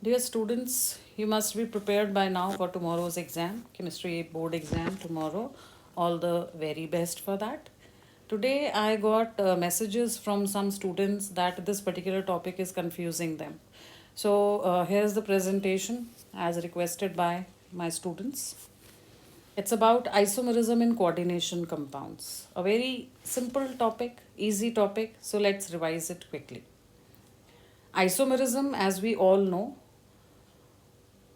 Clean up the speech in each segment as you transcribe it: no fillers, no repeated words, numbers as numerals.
Dear students, you must be prepared by now for tomorrow's exam, chemistry board exam tomorrow. All the very best for that. Today I got messages from some students that this particular topic is confusing them. So here's the presentation as requested by my students. It's about isomerism in coordination compounds. A very simple topic, easy topic, so let's revise it quickly. Isomerism, as we all know,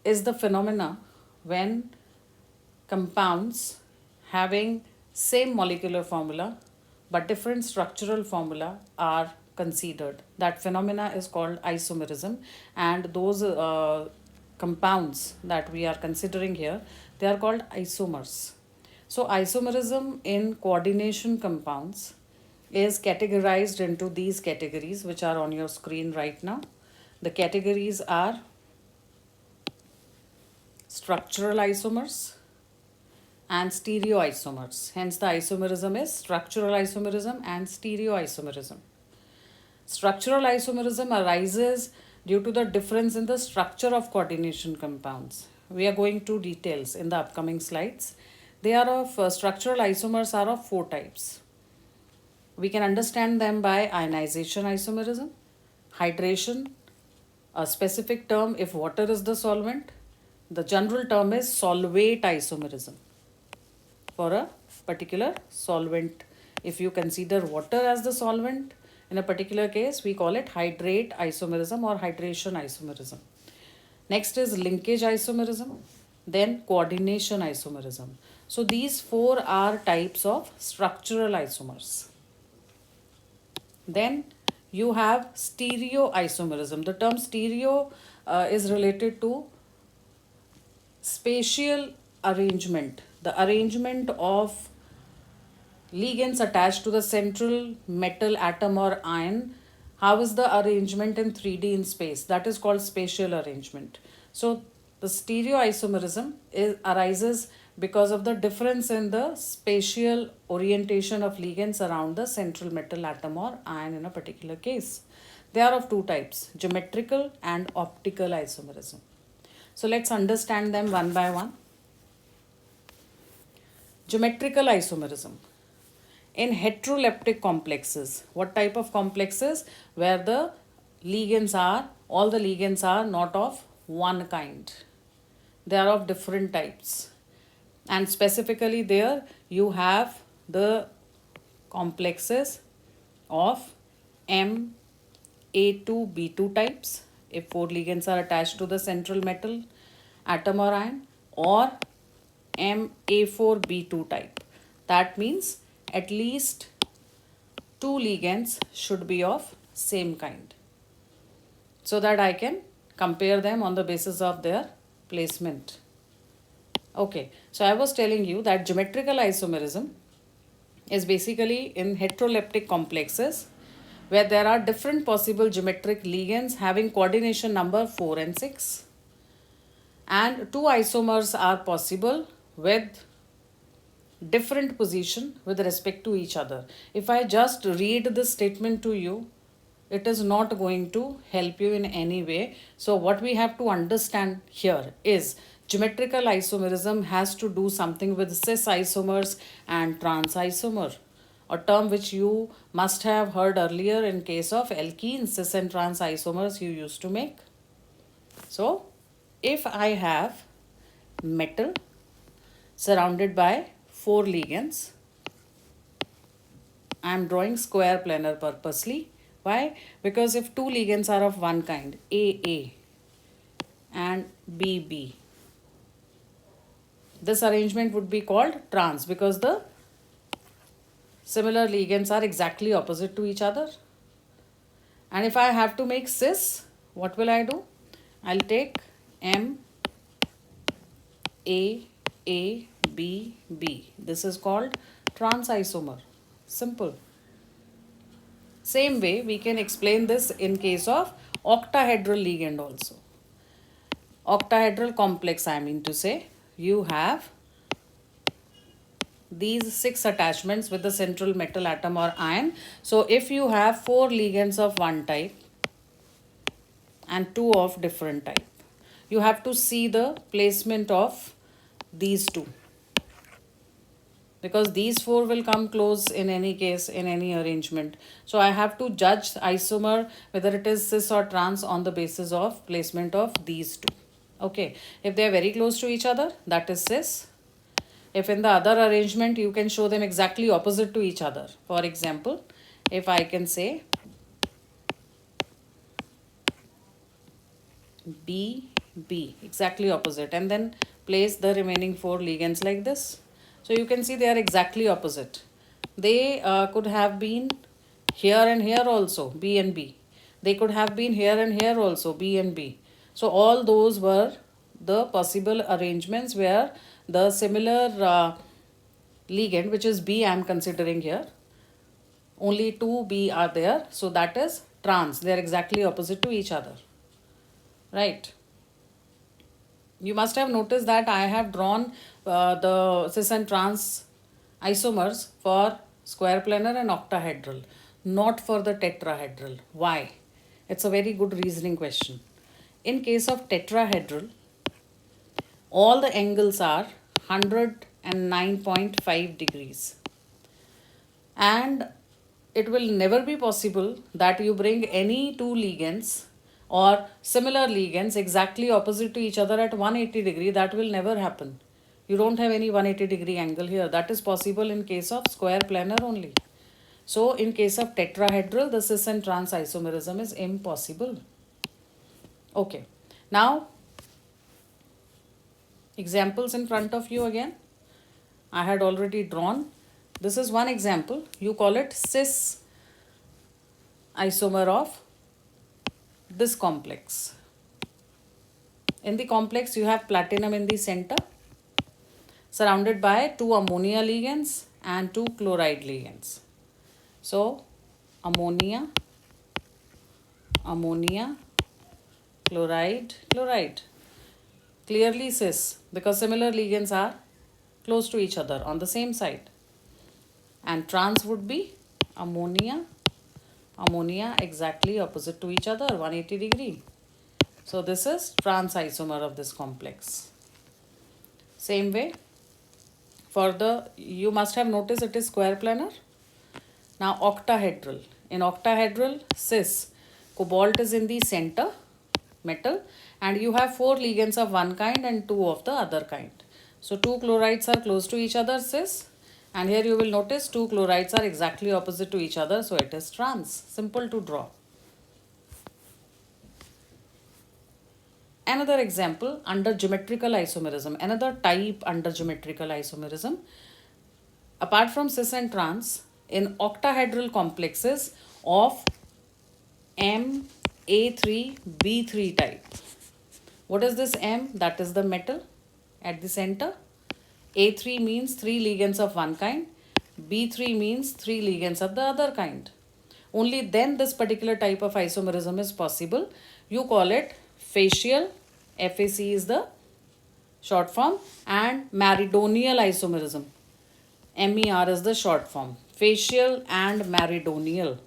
is the phenomena when compounds having same molecular formula but different structural formula are considered. That phenomena is called isomerism, and those compounds that we are considering here, they are called isomers. So isomerism in coordination compounds is categorized into these categories which are on your screen right now. The categories are structural isomers and stereoisomers. Hence, the isomerism is structural isomerism and stereoisomerism. Structural isomerism arises due to the difference in the structure of coordination compounds. We are going to details in the upcoming slides. They are of structural isomers are of 4 types. We can understand them by ionization isomerism, hydration, a specific term if water is the solvent. The general term is solvate isomerism for a particular solvent. If you consider water as the solvent, in a particular case, we call it hydrate isomerism or hydration isomerism. Next is linkage isomerism, then coordination isomerism. So these 4 are types of structural isomers. Then you have stereoisomerism. The term stereo is related to spatial arrangement, the arrangement of ligands attached to the central metal atom or ion. How is the arrangement in 3D in space? That is called spatial arrangement. So the stereoisomerism arises because of the difference in the spatial orientation of ligands around the central metal atom or ion in a particular case. They are of 2 types, geometrical and optical isomerism. So let's understand them one by one. Geometrical isomerism. In heteroleptic complexes, what type of complexes? Where the ligands are, all the ligands are not of one kind. They are of different types. And specifically there you have the complexes of Ma2B2 types, if 4 ligands are attached to the central metal atom or ion, or Ma4B2 type. That means at least 2 ligands should be of same kind, so that I can compare them on the basis of their placement. Okay, so I was telling you that geometrical isomerism is basically in heteroleptic complexes where there are different possible geometric ligands having coordination number 4 and 6, and 2 isomers are possible with different position with respect to each other. If I just read this statement to you, it is not going to help you in any way. So what we have to understand here is geometrical isomerism has to do something with cis isomers and trans isomer, a term which you must have heard earlier in case of alkenes. Cis and trans isomers you used to make. So if I have metal surrounded by 4 ligands, I am drawing square planar purposely. Why? Because if 2 ligands are of one kind, AA and BB, this arrangement would be called trans because the similar ligands are exactly opposite to each other. And if I have to make cis, what will I do? I'll take M, A, B, B. This is called trans isomer. Simple. Same way, we can explain this in case of octahedral ligand also. Octahedral complex, I mean to say, you have these 6 attachments with the central metal atom or ion. So if you have 4 ligands of one type and 2 of different type, you have to see the placement of these two, because these four will come close in any case, in any arrangement. So I have to judge isomer whether it is cis or trans on the basis of placement of these two. Okay, if they are very close to each other, that is cis. If in the other arrangement you can show them exactly opposite to each other. For example, if I can say B, B, exactly opposite, and then place the remaining four ligands like this. So you can see they are exactly opposite. They could have been here and here also, B and B. They could have been here and here also, B and B. So all those were the possible arrangements where the similar ligand, which is B I am considering here, only two B are there. So that is trans. They are exactly opposite to each other. Right. You must have noticed that I have drawn the cis and trans isomers for square planar and octahedral, not for the tetrahedral. Why? It's a very good reasoning question. In case of tetrahedral, all the angles are 109.5 degrees. And it will never be possible that you bring any two ligands or similar ligands exactly opposite to each other at 180 degree. That will never happen. You don't have any 180 degree angle here. That is possible in case of square planar only. So in case of tetrahedral, the cis and trans isomerism is impossible. Okay. Now, examples in front of you again. I had already drawn. This is one example. You call it cis isomer of this complex. In the complex, you have platinum in the center, surrounded by two ammonia ligands and two chloride ligands. So, ammonia, chloride, chloride. Clearly cis, because similar ligands are close to each other on the same side. And trans would be ammonia, exactly opposite to each other, 180 degree. So this is trans isomer of this complex. Same way, for the, you must have noticed it is square planar. Now octahedral. In octahedral, cis, cobalt is in the center, metal, and you have four ligands of one kind and two of the other kind. So two chlorides are close to each other, cis, and here you will notice two chlorides are exactly opposite to each other, so it is trans. Simple to draw. Another example under geometrical isomerism, another type under geometrical isomerism. Apart from cis and trans, in octahedral complexes of Ma3B3 type. What is this M? That is the metal at the center. A3 means three ligands of one kind. B3 means three ligands of the other kind. Only then this particular type of isomerism is possible. You call it facial, FAC is the short form, and meridonial isomerism. MER is the short form. Facial and meridonial.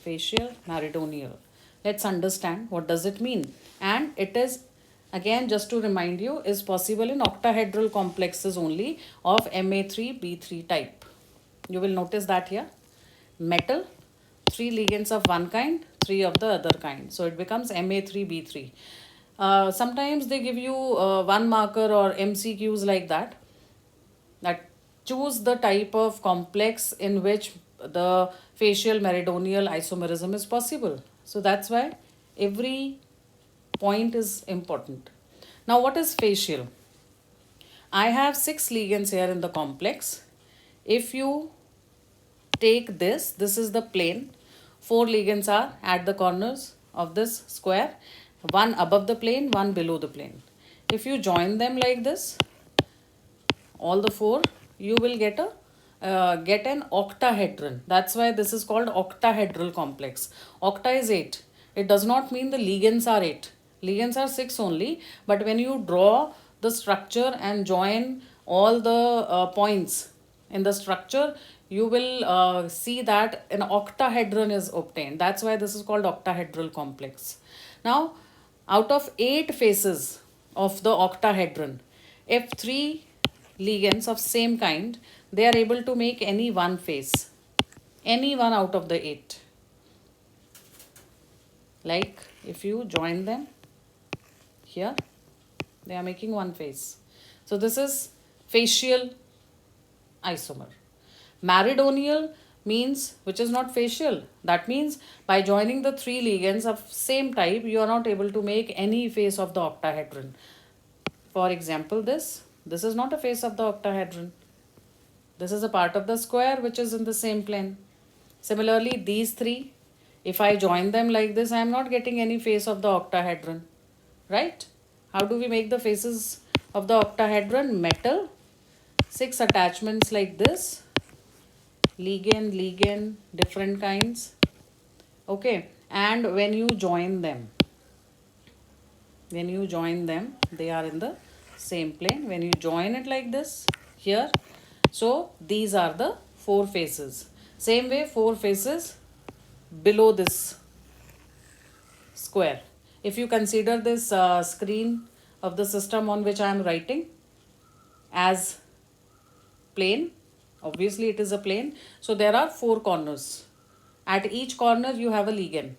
Facial, meridonial. Let's understand what does it mean. And it is, again, just to remind you, is possible in octahedral complexes only of Ma3B3 type. You will notice that here. Metal, three ligands of one kind, three of the other kind. So it becomes Ma3B3. Sometimes they give you one marker or MCQs like that. That choose the type of complex in which the facial meridonial isomerism is possible. So that's why every point is important. Now what is facial? I have 6 ligands here in the complex. If you take this is the plane. 4 ligands are at the corners of this square. One above the plane, one below the plane. If you join them like this, all the 4, you will get an octahedron. That's why this is called octahedral complex. Octa is 8. It does not mean the ligands are 8. Ligands are 6 only. But when you draw the structure and join all the points in the structure, you will see that an octahedron is obtained. That's why this is called octahedral complex. Now, out of 8 faces, of the octahedron. If three ligands of same kind, they are able to make any one face, any one out of the 8. Like if you join them here, they are making one face. So this is facial isomer. Meridional means which is not facial. That means by joining the three ligands of same type, you are not able to make any face of the octahedron. For example, this is not a face of the octahedron. This is a part of the square which is in the same plane. Similarly, these three, if I join them like this, I am not getting any face of the octahedron. Right? How do we make the faces of the octahedron? Metal, 6 attachments like this, ligand, different kinds. Okay, and when you join them, they are in the same plane. When you join it like this here, so these are the 4 faces. Same way, 4 faces below this square. If you consider this screen of the system on which I am writing as plane, obviously it is a plane, so there are 4 corners. At each corner you have a ligand,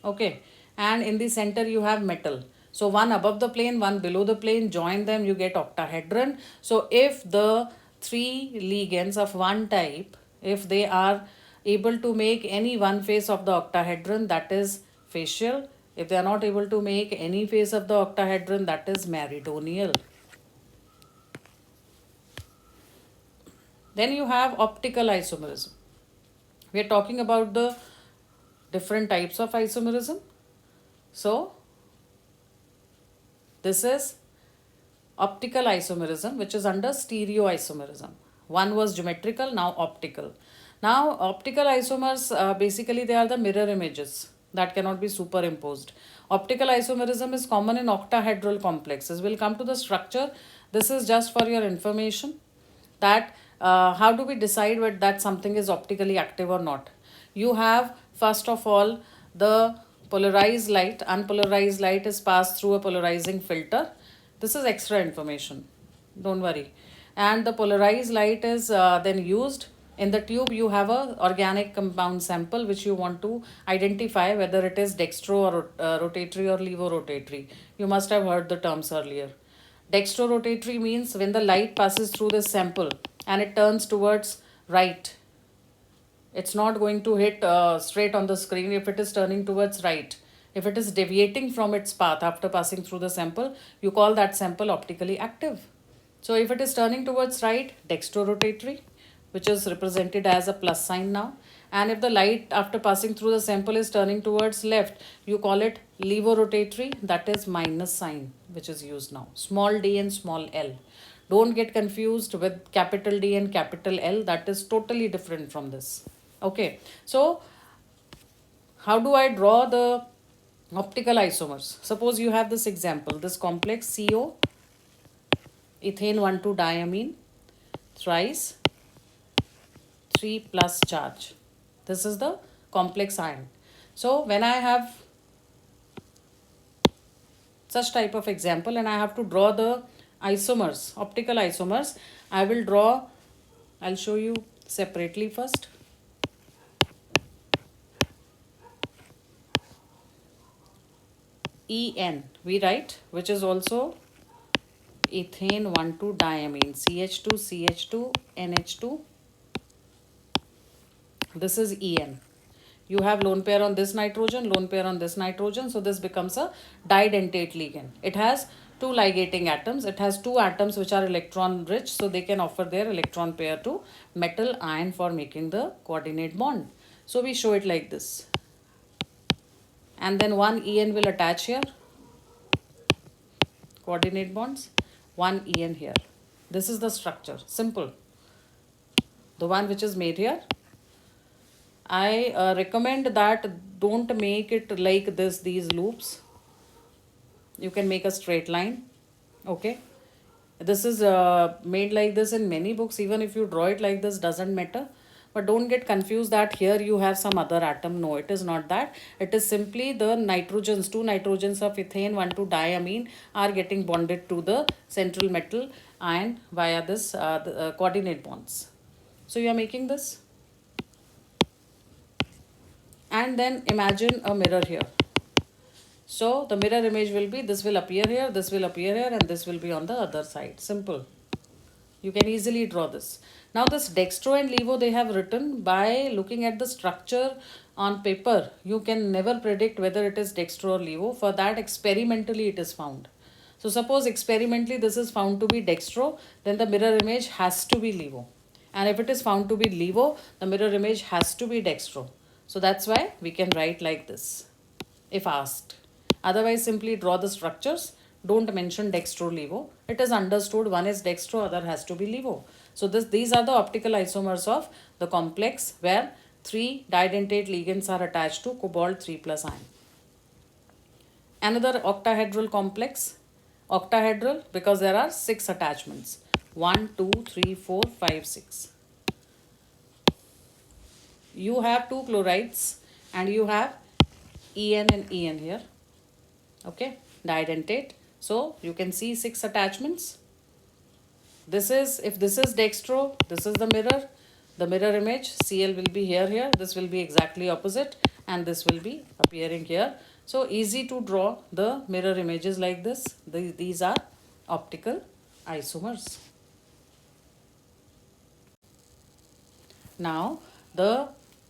okay, and in the center you have metal. So one above the plane, one below the plane, join them, you get octahedron. So if the 3 ligands of one type, if they are able to make any one face of the octahedron, that is facial. If they are not able to make any face of the octahedron, that is meridional. Then you have optical isomerism. We are talking about the different types of isomerism. So this is optical isomerism, which is under stereoisomerism. One was geometrical, now optical. Now optical isomers, basically they are the mirror images that cannot be superimposed. Optical isomerism is common in octahedral complexes. We'll come to the structure. This is just for your information, that how do we decide that something is optically active or not. You have, first of all, the polarized light. Unpolarized light is passed through a polarizing filter. This is extra information, don't worry. And the polarized light is then used. In the tube you have a organic compound sample which you want to identify whether it is dextro or rotatory or levorotatory. You must have heard the terms earlier. Dextrorotatory means when the light passes through this sample and it turns towards right, it's not going to hit straight on the screen if it is turning towards right. If it is deviating from its path after passing through the sample, you call that sample optically active. So if it is turning towards right, dextrorotatory, which is represented as a plus sign now. And if the light after passing through the sample is turning towards left, you call it levorotatory, that is minus sign which is used now. Small d and small l. Don't get confused with capital D and capital L, that is totally different from this. Okay, so how do I draw the optical isomers? Suppose you have this example, this complex CO, ethane 1,2-diamine, thrice 3 plus charge. This is the complex ion. So when I have such type of example and I have to draw the isomers, optical isomers, I will draw, I'll show you separately first. En we write, which is also ethane 1,2-diamine, CH2, CH2, NH2. This is En. You have lone pair on this nitrogen, lone pair on this nitrogen. So this becomes a didentate ligand. It has 2 ligating atoms. It has 2 atoms which are electron rich. So they can offer their electron pair to metal ion for making the coordinate bond. So we show it like this. And then one En will attach here. Coordinate bonds. One En here. This is the structure. Simple. The one which is made here. I recommend that don't make it like this, these loops. You can make a straight line. Okay. This is made like this in many books. Even if you draw it like this, doesn't matter. But don't get confused that here you have some other atom. No, it is not that. It is simply the nitrogens, two nitrogens of ethane, 1,2-diamine are getting bonded to the central metal ion via this coordinate bonds. So you are making this. And then imagine a mirror here. So the mirror image will be, this will appear here, this will appear here, and this will be on the other side. Simple. You can easily draw this. Now this dextro and levo they have written by looking at the structure on paper. You can never predict whether it is dextro or levo. For that experimentally it is found. So suppose experimentally this is found to be dextro, then the mirror image has to be levo. And if it is found to be levo, the mirror image has to be dextro. So that's why we can write like this if asked. Otherwise simply draw the structures. Don't mention dextro levo. It is understood one is dextro, other has to be levo. So these are the optical isomers of the complex where 3 didentate ligands are attached to cobalt 3 plus ion. Another octahedral complex. Octahedral because there are 6 attachments. 1, 2, 3, 4, 5, 6. You have 2 chlorides and you have En and En here. Okay, didentate. So you can see 6 attachments. This is, if this is dextro, this is the mirror image. Cl will be here. This will be exactly opposite and this will be appearing here. So easy to draw the mirror images like this. These are optical isomers. Now the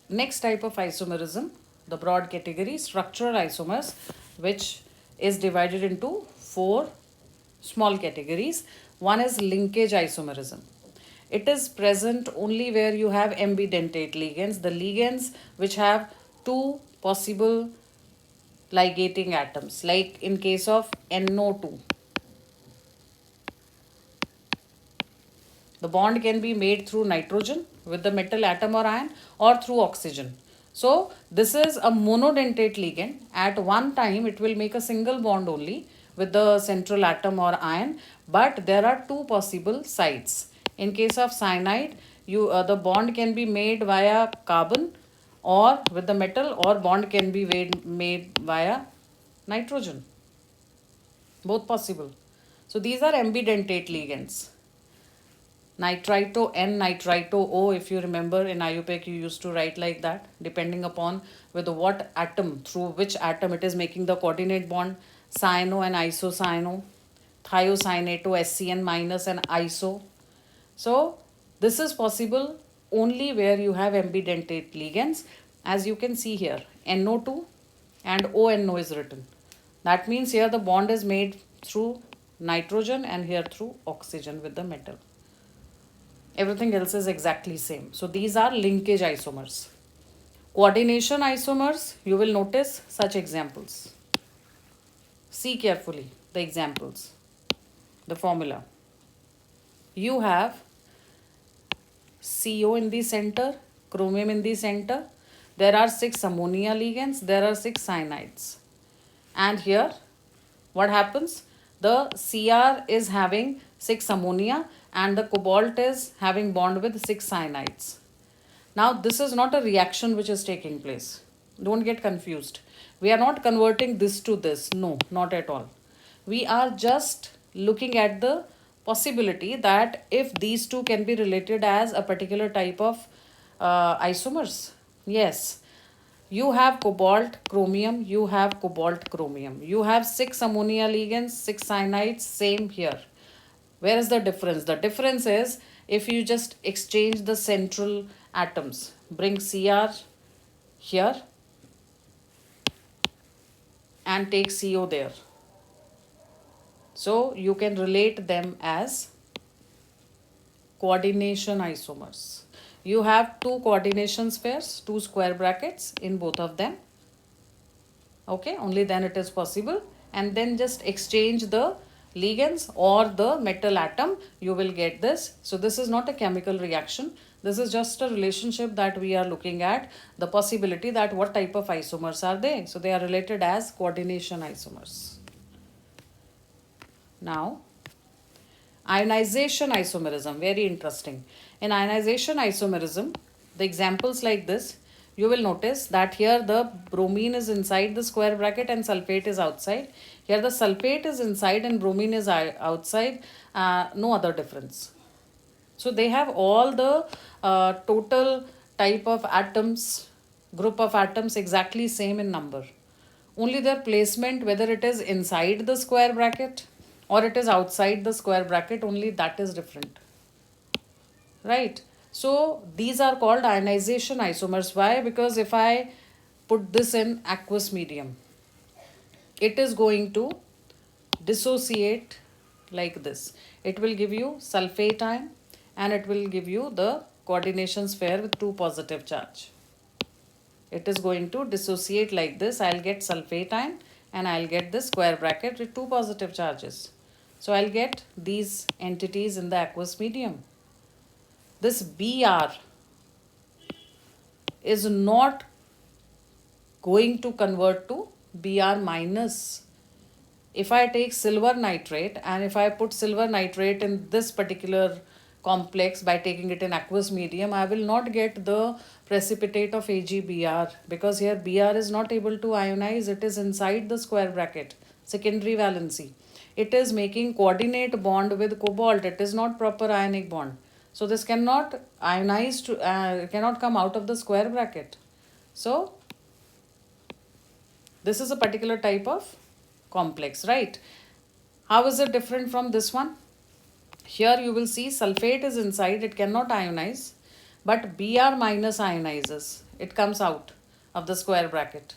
next type of isomerism, the broad category, structural isomers, which is divided into 4 small categories. One is linkage isomerism. It is present only where you have ambidentate ligands, the ligands which have 2 possible ligating atoms, like in case of NO2. The bond can be made through nitrogen with the metal atom or ion or through oxygen. So this is a monodentate ligand. At one time it will make a single bond only with the central atom or ion, but there are 2 possible sites. In case of cyanide, the bond can be made via carbon or with the metal, or bond can be made via nitrogen. Both possible. So these are ambidentate ligands. Nitrito N, nitrito O, if you remember in IUPAC you used to write like that, depending upon with what atom, through which atom it is making the coordinate bond, cyano and isocyano, thiocyanato, SCN minus and iso. So this is possible only where you have ambidentate ligands. As you can see here, NO2 and ONO is written. That means here the bond is made through nitrogen and here through oxygen with the metal. Everything else is exactly same. So these are linkage isomers. Coordination isomers, you will notice such examples. See carefully the examples, the formula. You have CO in the center, chromium in the center. There are 6 ammonia ligands, there are 6 cyanides. And here, what happens? The Cr is having 6 ammonia and the cobalt is having bond with 6 cyanides. Now this is not a reaction which is taking place. Don't get confused. We are not converting this to this. No, not at all. We are just looking at the possibility that if these two can be related as a particular type of isomers. Yes. You have cobalt, chromium, you have cobalt, chromium. You have 6 ammonia ligands, 6 cyanides, same here. Where is the difference? The difference is if you just exchange the central atoms, bring Cr here and take CO there. So you can relate them as coordination isomers. You have 2 coordination spheres, 2 square brackets in both of them. Okay, only then it is possible. And then just exchange the ligands or the metal atom, you will get this. So this is not a chemical reaction. This is just a relationship that we are looking at, the possibility that what type of isomers are they. So they are related as coordination isomers. Now, ionization isomerism, very interesting. In ionization isomerism, the examples like this, you will notice that here the bromine is inside the square bracket and sulfate is outside. Here the sulfate is inside and bromine is outside. No other difference. So they have all the total type of atoms, group of atoms exactly same in number. Only their placement, whether it is inside the square bracket or it is outside the square bracket, only that is different. Right? So these are called ionization isomers. Why? Because if I put this in aqueous medium, it is going to dissociate like this. It will give you sulfate ion and it will give you the coordination sphere with 2 positive charge. It is going to dissociate like this. I'll get sulfate ion and I'll get this square bracket with 2 positive charges. So I'll get these entities in the aqueous medium. This Br is not going to convert to Br minus. If I take silver nitrate and if I put silver nitrate in this particular complex by taking it in aqueous medium, I will not get the precipitate of AgBr because here Br is not able to ionize. It is inside the square bracket, secondary valency. It is making coordinate bond with cobalt. It is not proper ionic bond. So this cannot ionize, cannot come out of the square bracket. So this is a particular type of complex, right? How is it different from this one? Here you will see sulfate is inside, it cannot ionize, but Br minus ionizes. It comes out of the square bracket.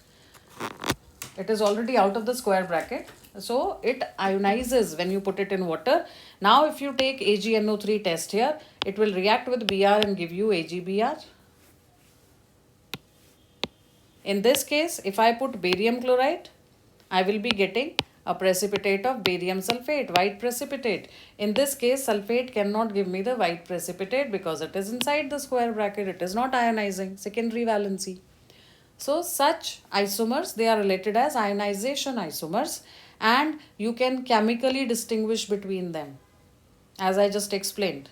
It is already out of the square bracket, so it ionizes when you put it in water. Now if you take AgNO3 test here, it will react with Br and give you AgBr. In this case, if I put barium chloride, I will be getting a precipitate of barium sulfate, white precipitate. In this case, sulfate cannot give me the white precipitate because it is inside the square bracket. It is not ionizing, secondary valency. So such isomers, they are related as ionization isomers and you can chemically distinguish between them. As I just explained,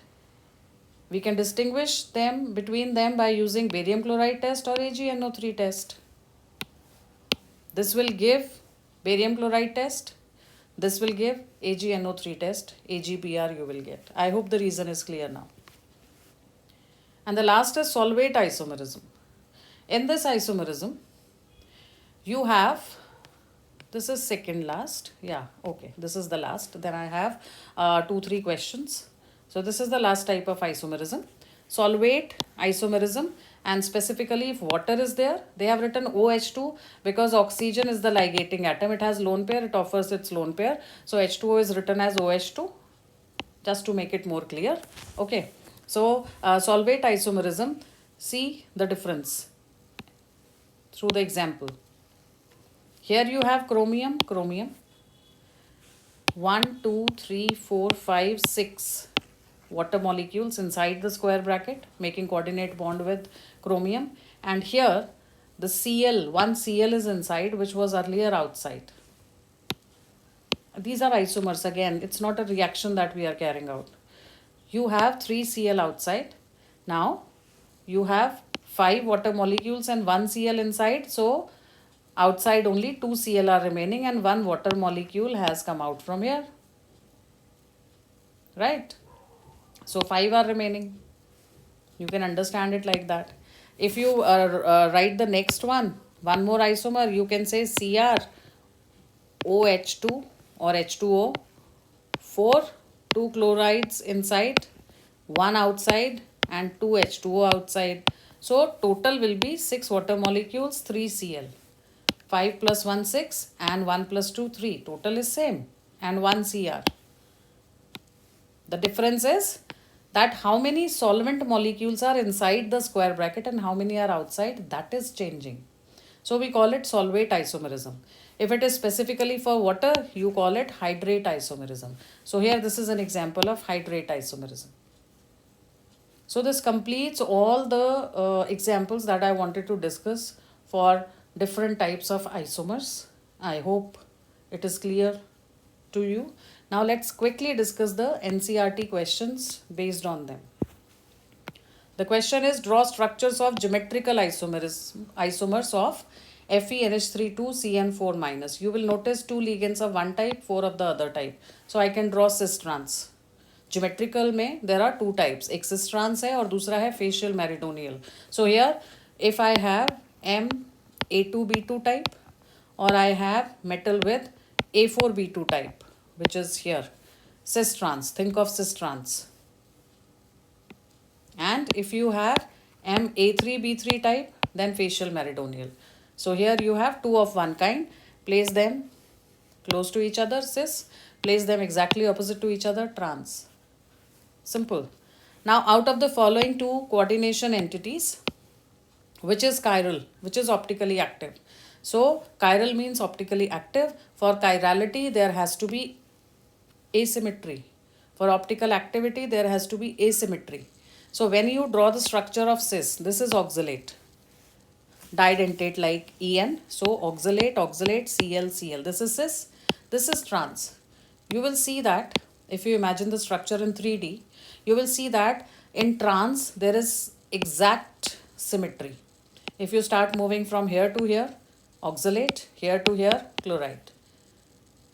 we can distinguish them between them by using barium chloride test or AgNO3 test. This will give barium chloride test. This will give AgNO3 test. AgBr you will get. I hope the reason is clear now. And the last is solvate isomerism. In this isomerism, you have, this is second last. Yeah, okay. This is the last. Then I have 2-3 questions. So this is the last type of isomerism. Solvate isomerism. And specifically if water is there, they have written OH2 because oxygen is the ligating atom. It has lone pair, it offers its lone pair. So H2O is written as OH2 just to make it more clear. Okay, so solvate isomerism, see the difference through the example. Here you have chromium, 1, 2, 3, 4, 5, 6 water molecules inside the square bracket making coordinate bond with chromium, and here the Cl, one Cl is inside which was earlier outside. These are isomers. Again, it's not a reaction that we are carrying out. You have 3 Cl outside. Now you have 5 water molecules and 1 Cl inside, so outside only 2 Cl are remaining and 1 water molecule has come out from here, right? So 5 are remaining. You can understand it like that. If you write the next one more isomer, you can say Cr OH2 or H2O, 4, 2 chlorides inside, 1 outside and 2 H2O outside. So total will be 6 water molecules, 3 Cl. 5 plus 1, 6 and 1 plus 2, 3. Total is same and 1 Cr. The difference is that how many solvent molecules are inside the square bracket and how many are outside, that is changing. So we call it solvate isomerism. If it is specifically for water, you call it hydrate isomerism. So here this is an example of hydrate isomerism. So this completes all the examples that I wanted to discuss for different types of isomers. I hope it is clear to you. Now let's quickly discuss the NCERT questions based on them. The question is draw structures of geometrical isomers of FeNH3 2 CN4-. You will notice 2 ligands of one type, 4 of the other type. So I can draw cis trans. Geometrical में there are 2 types. एक cis trans है और दूसरा है facial meridonial. So here if I have MA2B2 type or I have metal with A4B2 type, which is here cis trans. Think of cis trans. And if you have MA3B3 type, then facial meridonial. So here you have 2 of one kind. Place them close to each other, cis. Place them exactly opposite to each other, trans. Simple. Now out of the following 2 coordination entities, which is chiral, which is optically active? So chiral means optically active. For chirality, there has to be asymmetry. For optical activity, there has to be asymmetry. So when you draw the structure of cis, this is oxalate, didentate like En. So oxalate, oxalate, Cl, Cl. This is cis, this is trans. You will see that if you imagine the structure in 3D, you will see that in trans there is exact symmetry. If you start moving from here to here, oxalate, here to here, chloride.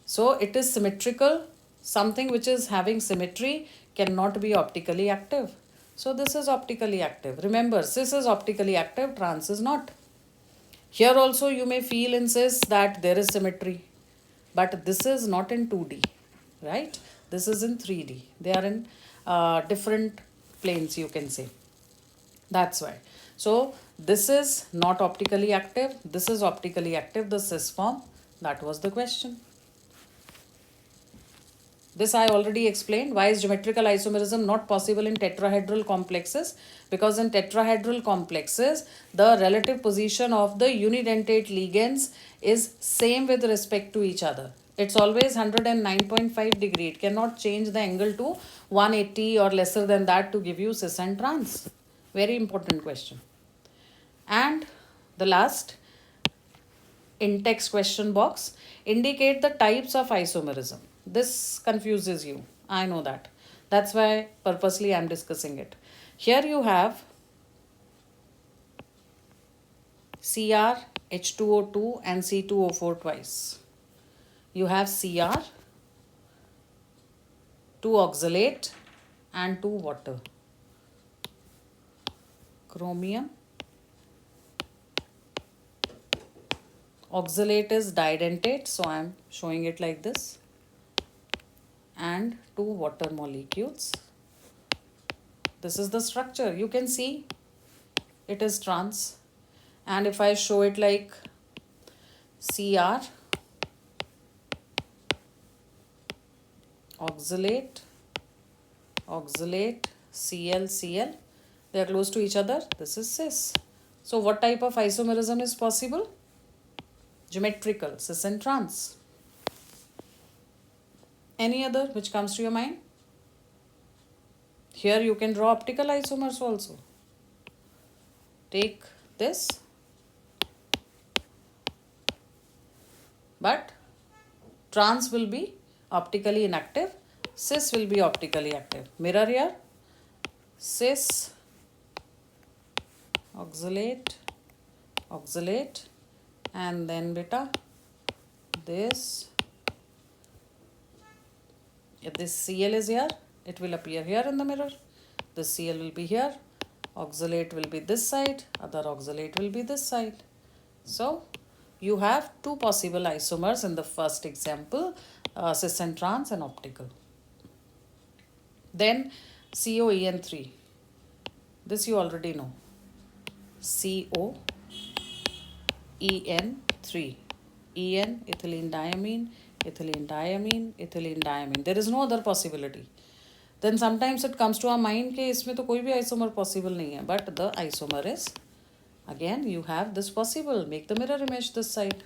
So it is symmetrical. Something which is having symmetry cannot be optically active. So this is optically active. Remember, cis is optically active, trans is not. Here also you may feel in cis that there is symmetry. But this is not in 2D, right? This is in 3D. They are in different planes, you can say. That's why. So this is not optically active. This is optically active, the cis form. That was the question. This I already explained. Why is geometrical isomerism not possible in tetrahedral complexes? Because in tetrahedral complexes, the relative position of the unidentate ligands is same with respect to each other. It's always 109.5 degree. It cannot change the angle to 180 or lesser than that to give you cis and trans. Very important question. And the last, in text question box, indicate the types of isomerism. This confuses you. I know that. That's why purposely I am discussing it. Here you have Cr, H2O2 and C2O4 twice. You have Cr, 2 oxalate and 2 water. Chromium. Oxalate is didentate, so I am showing it like this. And 2 water molecules. This is the structure. You can see it is trans. And if I show it like Cr, oxalate, oxalate, Cl, Cl, they are close to each other. This is cis. So what type of isomerism is possible? Geometrical, cis and trans. Any other which comes to your mind? Here you can draw optical isomers also. Take this. But trans will be optically inactive. Cis will be optically active. Mirror here. Cis, oxalate, oxalate, and then beta this. If this Cl is here, it will appear here in the mirror. This Cl will be here. Oxalate will be this side. Other oxalate will be this side. So you have 2 possible isomers in the first example, cis and trans and optical. Then COEN3. This you already know. COEN3. En, ethylene diamine, ethylene diamine, ethylene diamine. There is no other possibility. Then sometimes it comes to our mind कि इसमें तो कोई भी isomer possible नहीं है. But the isomer is, again you have this possible. Make the mirror image this side.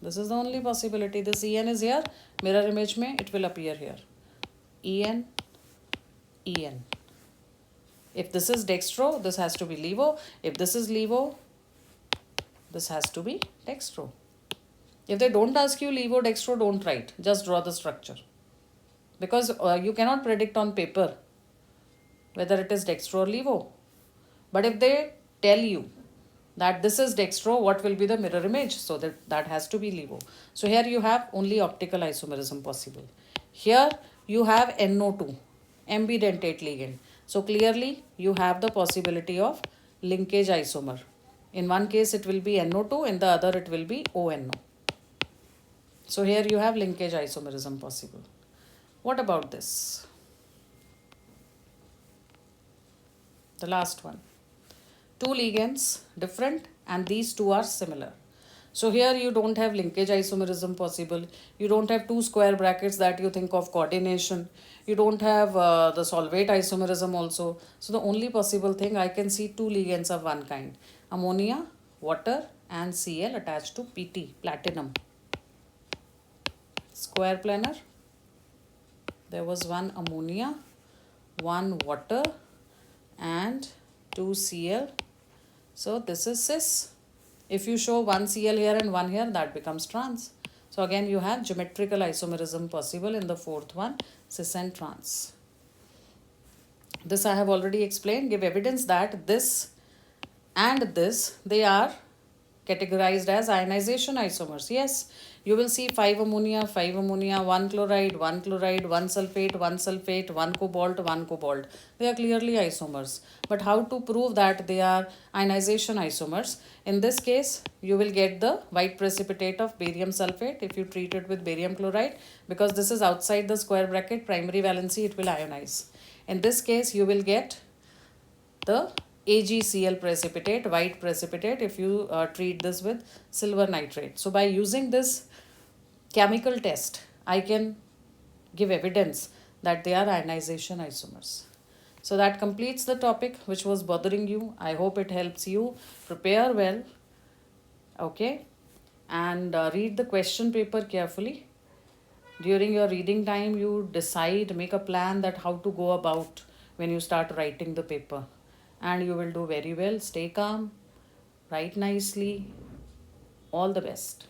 This is the only possibility. This En is here. Mirror image में it will appear here. En, En. If this is dextro, this has to be levo. If this is levo, this has to be dextro. If they don't ask you levo, dextro, don't write. Just draw the structure. Because you cannot predict on paper whether it is dextro or levo. But if they tell you that this is dextro, what will be the mirror image? So that has to be levo. So here you have only optical isomerism possible. Here you have NO2, ambidentate ligand. So clearly you have the possibility of linkage isomer. In one case it will be NO2, in the other it will be ONO. So here you have linkage isomerism possible. What about this? The last one. Two ligands different and these two are similar. So here you don't have linkage isomerism possible. You don't have two square brackets that you think of coordination. You don't have the solvate isomerism also. So the only possible thing, I can see two ligands of one kind. Ammonia, water and Cl attached to PT, platinum. Square planar. There was one ammonia, one water and 2 Cl. So this is cis. If you show one Cl here and one here, that becomes trans. So again you have geometrical isomerism possible in the fourth one, cis and trans. This I have already explained. Give evidence that this and this, they are categorized as ionization isomers. Yes, you will see 5 ammonia, 1 chloride, 1 chloride, 1 sulfate, 1 cobalt, 1 cobalt. They are clearly isomers. But how to prove that they are ionization isomers? In this case, you will get the white precipitate of barium sulfate if you treat it with barium chloride, because this is outside the square bracket, primary valency, it will ionize. In this case, you will get the AgCl precipitate, white precipitate, if you treat this with silver nitrate. So by using this chemical test, I can give evidence that they are ionization isomers. So that completes the topic which was bothering you. I hope it helps you. Prepare well, okay, and read the question paper carefully. During your reading time, you decide, make a plan that how to go about when you start writing the paper. And you will do very well. Stay calm, write nicely. All the best.